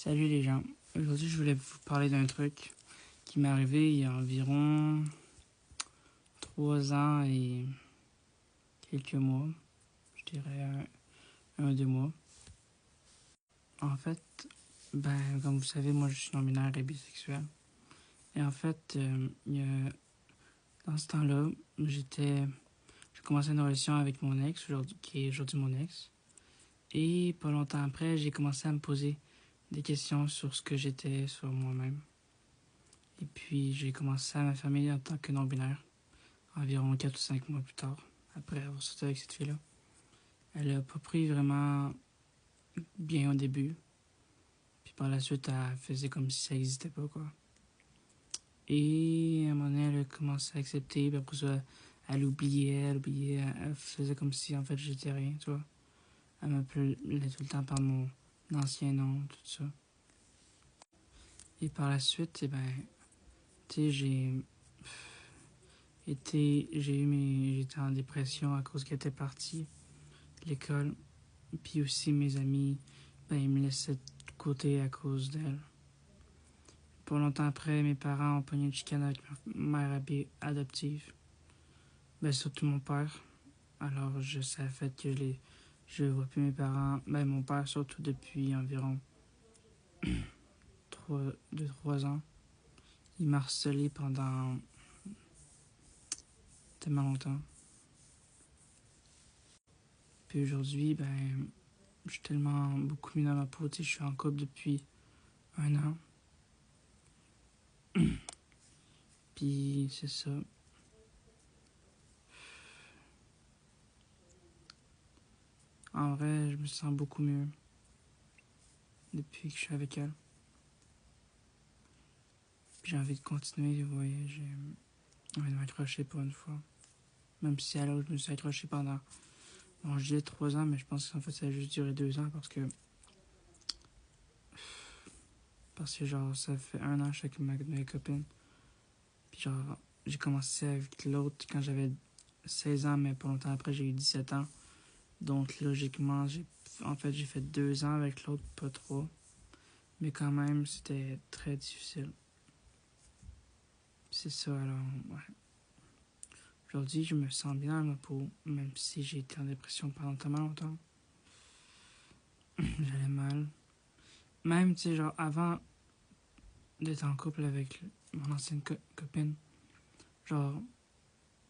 Salut les gens, aujourd'hui je voulais vous parler d'un truc qui m'est arrivé il y a environ 3 ans et quelques mois, je dirais un ou 2 mois. En fait, comme vous savez, moi je suis non-binaire et bisexuel. Et en fait, dans ce temps-là, j'ai commencé une relation avec mon ex, qui est aujourd'hui mon ex. Et pas longtemps après, j'ai commencé à me poser des questions sur ce que j'étais, sur moi-même. Et puis j'ai commencé à m'affirmer en tant que non-binaire, environ 4 ou 5 mois plus tard, après avoir sorti avec cette fille-là. Elle a pas pris vraiment bien au début. Puis par la suite, elle faisait comme si ça n'existait pas, quoi. Et à un moment donné, elle a commencé à accepter, puis après ça, elle faisait comme si en fait j'étais rien, tu vois. Elle m'appelait tout le temps par mon ancien nom, tout ça. Et par la suite, tu sais, j'étais en dépression à cause qu'elle était partie de l'école. Puis aussi mes amis, ils me laissaient de côté à cause d'elle. Pas longtemps après, mes parents ont pogné une chicane avec ma mère adoptive. Surtout mon père. Alors ça a fait que je vois plus mes parents. Mon père surtout depuis environ 2-3 ans. Il m'a harcelé pendant tellement longtemps. Puis aujourd'hui, je suis tellement beaucoup mieux dans ma peau. Tu sais, je suis en couple depuis 1 an. Puis c'est ça. En vrai, je me sens beaucoup mieux depuis que je suis avec elle. Puis j'ai envie de continuer, vous voyez, j'ai envie de m'accrocher pour une fois. Même si alors je me suis accroché pendant, bon, je disais 3 ans, mais je pense qu'en fait ça a juste duré 2 ans parce que genre ça fait 1 an que je suis avec ma copine. Puis genre j'ai commencé avec l'autre quand j'avais 16 ans, mais pas longtemps après j'ai eu 17 ans. Donc logiquement j'ai fait 2 ans avec l'autre, pas 3. Mais quand même c'était très difficile. C'est ça alors, ouais. Aujourd'hui, je me sens bien dans ma peau, même si j'ai été en dépression pendant tellement longtemps. J'allais mal. Même, tu sais, genre, avant d'être en couple avec mon ancienne copine, genre,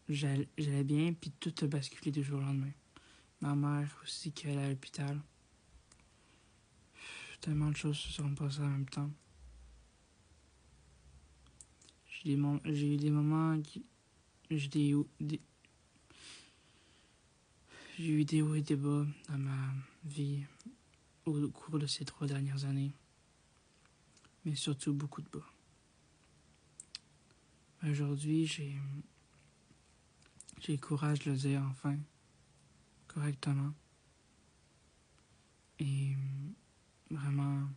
j'allais bien, puis tout a basculé du jour au lendemain. Ma mère aussi, qui allait à l'hôpital. Tellement de choses se sont passées en même temps. J'ai eu des moments qui. J'ai eu des hauts et des bas dans ma vie au cours de ces 3 dernières années. Mais surtout beaucoup de bas. Aujourd'hui, j'ai le courage de le dire enfin, correctement. Et vraiment,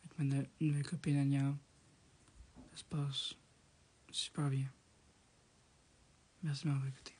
avec ma nouvelle copine Anya, ça se passe super bien. Merci de m'avoir écouté.